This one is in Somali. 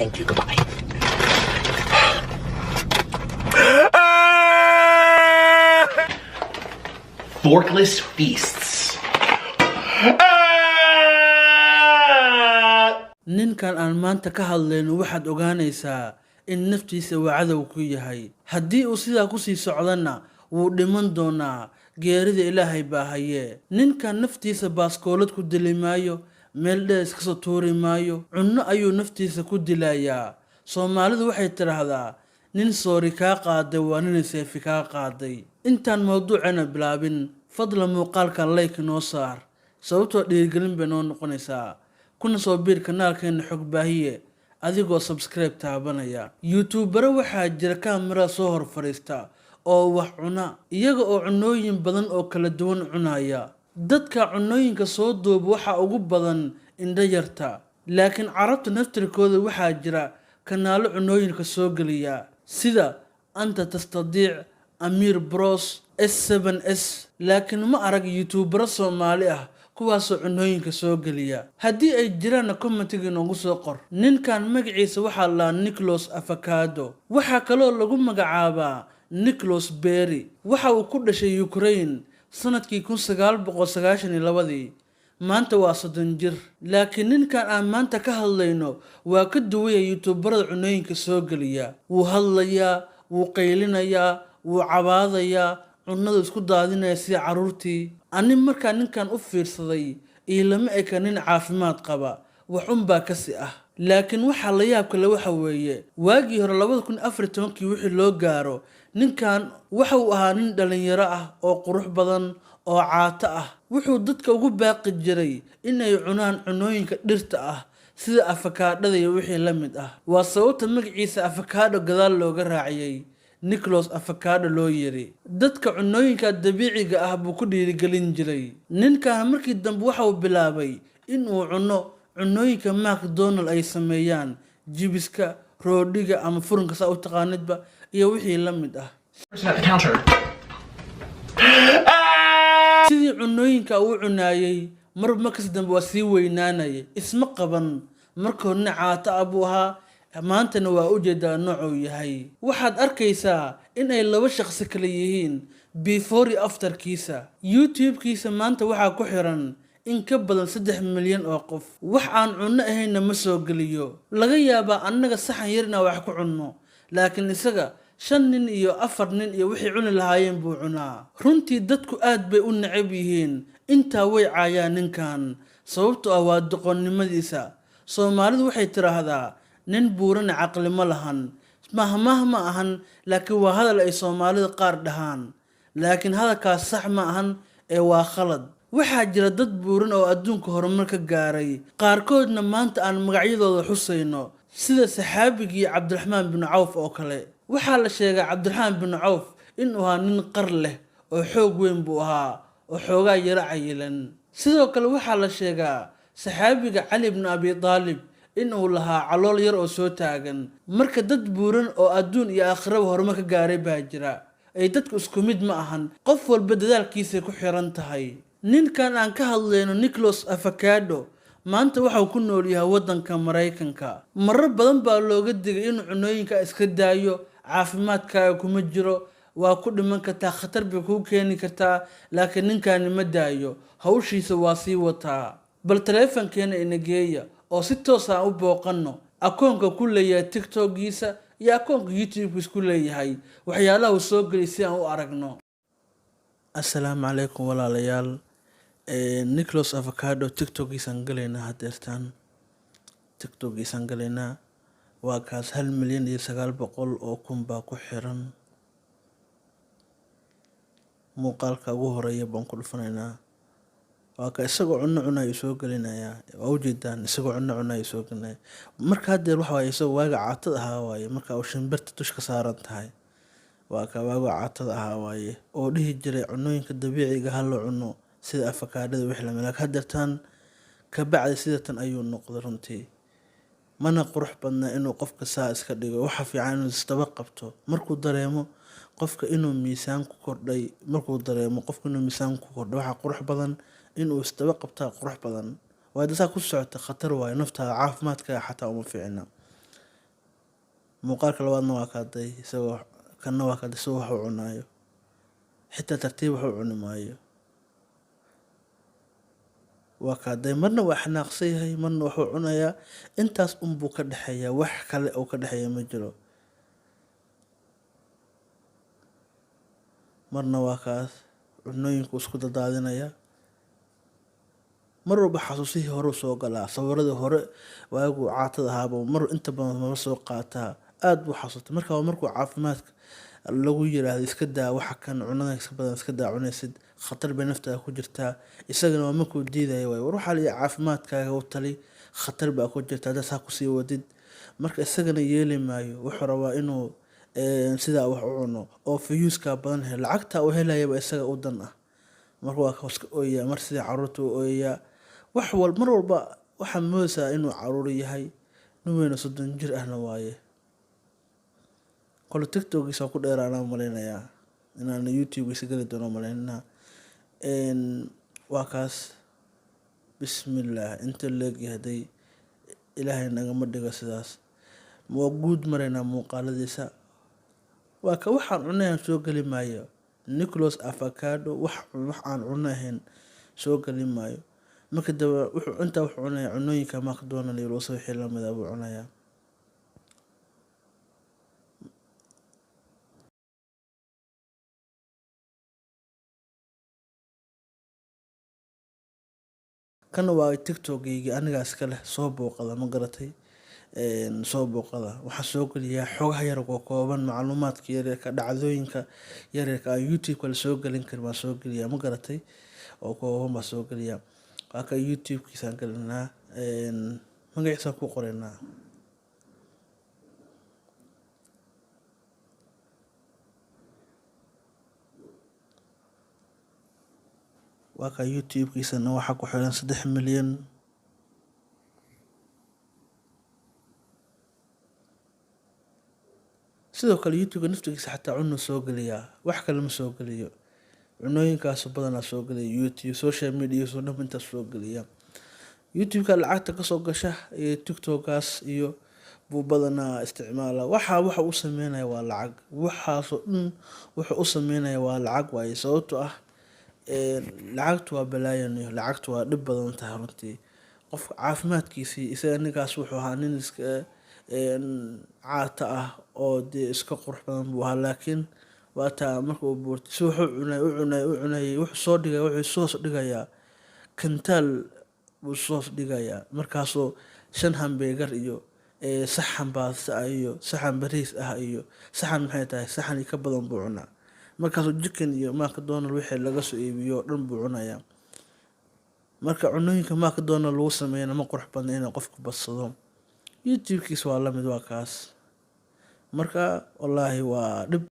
Thank you. Goodbye. Forkless feasts. ninkan aan maanta ka hadlayno waxaad ogaanaysaa in naftiisa uu cadow ku yahay haddii uu sidaa kusii socdana wuu dhiman doonaa geerida ilaahay baa haye ninkan naftiisa baaskoolad ku dili maayo meel dheer iska soo tuuri maayo cunno ayuu naftiisa ku dilayaa soomaalidu waxay tidhaahdaa nin soori kaa qaaday waa nin seefi kaa qaaday intaan mawduucana bilaabin fadlan muuqaalkan like noo saar sababtoo dhiirigelin bay noo noqonaysaa kuna soo biir kanaalkeena xog baahiye adigoo subscribe taabanaya youtubero waxaa jira kaamira soo hor fadhiista oo wax cuna iyaga oo cunooyin badan oo kala duwan cunaya dadka cunooyinka soo duuba waxaa ugu badan indho yarta laakiin carabta naftirkooda waxaa jira kanaalo cunooyinka soo geliya sida anta tastadiic amiir bros s7s laakiin ma arag youtubero soomaali ah kuwaasoo cunooyinka soo geliya haddii ay jiraanna commentiga inoogu soo qor ninkan magaciisa waxaa lahaa Nicholas Avocado waxaa kaloo lagu magacaabaa Nicholas Berry waxa uu ku dhashay Ukraine sanadkii 1992 maanta waa 30 jir laakiin ninkan aan maanta ka hadlayno waa ka duwaya youtuberada cunooyinka soo geliya wuu hadlayaa wuu qaylinayaa wuu cabaadayaa cunada isku daadinaya sida caruurtii ani markaa ninkan u fiirsaday iyo lama eka nin caafimaad qaba wax unbaa kasi ah laakiin waxaa la yaab kale waxa weeye waagii hore 2014 wixii loo gaaro ninkan waxa uu ahaa nin dhalinyaro ah oo qurux badan oo caato ah wuxuu dadka ugu baaqi jiray inay cunaan cunooyinka dhirta ah sida afakaadhada iyo wixii la mid ah waa sababta magaciisa avocado gadaal looga raaciyay Nicholas Avocado loo yiri dadka cunooyinka dabiiciga ah buu ku dhiirigelin jiray ninkan markii dambe waxa uu bilaabay in uu cuno cunooyinka McDonald ay sameeyaan jibiska roodhiga ama furanka saa u taqaanidba iyo wixii la mid ah sidii cunooyinka uu cunaayay markas dambe waa sii weynaanayay isma qaban markoodna caata abuu ahaa maantana waa ujeedaa noocuu yahay waxaad arkaysaa in ay laba shaqsi kale yihiin before iyo afterkiisa youtube-kiisa maanta waxaa ku xiran in ka badan 3 milyan oo qof wax aan cunno ahayna ma soo geliyo laga yaabaa annaga saxan yar inaan wax ku cunno laakiin isaga 5 nin iyo 4 nin iyo wixii cuni lahaayeen buu cunaa runtii dadku aad bay u necab yihiin intaa way caayaan ninkan sababtoo ah waa doqonnimadiisa soomaalidu waxay tiraahdaa nin buuran caqli ma lahan mahmah ma ahan laakiin waa hadal ay Soomaalida qaar dhahaan laakiin hadalkaas sax ma ahan ee waa khalad waxaa jira dad buuran oo adduunka horumar ka gaaray qaarkoodna maanta aan magacyadooda xusayno sida saxaabigii Cabdiraxmaan bin Auf oo kale waxaa la sheegay Cabdiraxmaan bin Auf inuu ahaa nin qar leh oo xoog weyn buu ahaa oo xoogaa yara cayilan sidoo kale waxaa la sheegaa saxaabiga Cali ibn Abi Talib inuu lahaa calool yar oo soo taagan marka dad buuran oo adduun iyo aakhiraba horumar ka gaaray baa jira ay dadku isku mid ma ahan qof walba dadaalkiisa ku xiran tahay ninkan aan ka hadlayno Nicholas Avocado maanta waxa uu ku nool yahay wadanka Mareykanka marar badan baa looga digay inuu cunooyinka iska daayo caafimaadkaaga kuma jiro waa ku dhiman kartaa khatar bay ku keeni kartaa laakiin ninkan ma daayo hawshiisa waa sii wataa bal taleefankeena inageeya oo si toos ah u booqano akoonka ku leeyahay TikTok-giisa iyo akoonka YouTube-kiisa ku leeyahay waxyaalaha uu soo galay si aan u aragno assalaamu calaykum walaalayaal Nicholas Avocado TikTok-giisa galeynaa hadeertaan TikTok-giisa galeynaa waa kaas 1,900,000 oo kun baa ku xiran muuqaalka ugu horeeya baan ku dhufanaynaa waa ka isagoo cunno soo gelinaya waa ujeedaan isagoo cunno soo gelinaya marka hadeer waxa waaye isagoo waaga caatada ahaa waaye marka uu shimbirta dushka saaran tahay waa ka waaga caatada ahaa waaye oo dhihi jiray cunooyinka dabiiciga ha loo cuno sida afakaadhada wixii la mid hadeertaan ka bacdi sidatan ayuu noqday runtii mana qurux badna inuu qofka saa iska dhigo waxa fiican inuu isdaba qabto markuu dareemo qofka inuu miisaan ku kordhay waxa qurux badan inuu isdaba qabtaa qurux badan waa dadka ku socota khatar waay nafta caafimaadka xataa uma fiicna muuqaalka labaadna waa kaaday isagoo kanna waa kaaday isagoo wax u cunaayo, xitaa tartiib wax u cuni maayo. waa kaaday marna waa xanaaqsan yahay, marna waxuu cunayaa. intaas unbuu ka dhexeeyaa, wax kale oo ka dhexeeya ma jiro. marna waa kaas cunooyinku isku dadaadinaya. mar walba xasuusihii hore soo galaa, sawiradii hore waaguu caatada ahaaba mar inta badan maba soo qaataa, aada buu xasuustay. marka waa markuu caafimaadka lagu yiraahdo iska daa waxa kan cunada iska badan iska daa cunaysid, khatar bay naftaada ku jirtaa. isagana waa markuu diidaya waay, war waxaa liya caafimaadkaaga u tali, khatar baa ku jirta haddaad saa kusii wadid. marka isagana yeeli maayo, wuxuu rabaa inuu sidaa wax u cuno oo fiyuuskaa badan helo, lacagtaa uu helayaba isaga u dan ah. marka waa iska ooyaa, mar sidii caruurta u ooyaa. mar walba waxaad moodaysaa inuu caruur yahay, nin weyna 30 jir ahna waaye. kole tiktokiisa ku dheeraanaa malaynayaa, inaan youtubekiisa geli doono malaynaa. waa kaas, bismillaah, inta leegyahaday ilaahay nagama dhigo sidaas. waa guud maraynaa muuqaaladiisa. waa ka waxaan cunayaan soo geli maayo. Nicholas Avocado wax aan cuno ahayn soo geli maayo. marka daba intaa wuxuu cunayaa cunooyinka McDonald iyo loo soo wixii lamid ah buu cunayaa. kana waa tiktokgayga anigaa iska leh, soo booqada ma garatay. soo booqada waxaa soo geliyaa xogaha yar oo kooban, macluumaadka yaryarka, dhacdooyinka yaryarka aan youtube-ka la soo gelin karin baan soo geliyaa ma garatay, oo kooban baa soo geliyaa. waa ka youtube-kiisaan gelinaa, magaciisaan ku qoraynaa. waa ka youtube-kiisana waxaa ku xiran 3 milyan. sidoo kale youtube-ka naftigiisa xataa cunuu soo geliyaa, wax kale ma soo geliyo. cunooyinkaasu badanaa soo geliya youtube, social media soo dhan intaas soo geliya. youtube-ka lacagta kasoo gasha iyo tiktok-kaas iyo buu badanaa isticmaala. waxa u sameynaya waa lacag, waxaasoo dhan wuxuu u sameynaya waa lacag waaye. sababtoo ah lacagtu waa balaayan, lacagtu waa dhib badan tahay runtii. qofka caafimaadkiisii isaga ninkaas wuxuu ahaa nin iska caata ah oo dee iska qurux badan buu ahaa, laakiin waataa marka uu buurtay si wuxuu cunayay wuxuu soo dhigayaa kantaal buu soo dhigayaa. markaasoo 5 hambeegar iyo saxan baasta ah iyo saxan bariis ah iyo saxan maxay tahay saxan ka badan buu cunaa. markaasoo chicken iyo McDonald wixii laga soo iibiyo dhan buu cunayaa. marka cunooyinka McDonald lagu sameeyana ma qurux badna inay qofku badsado. youtube-kiisa waa lamid, waa kaas. marka wallaahi waa dhib.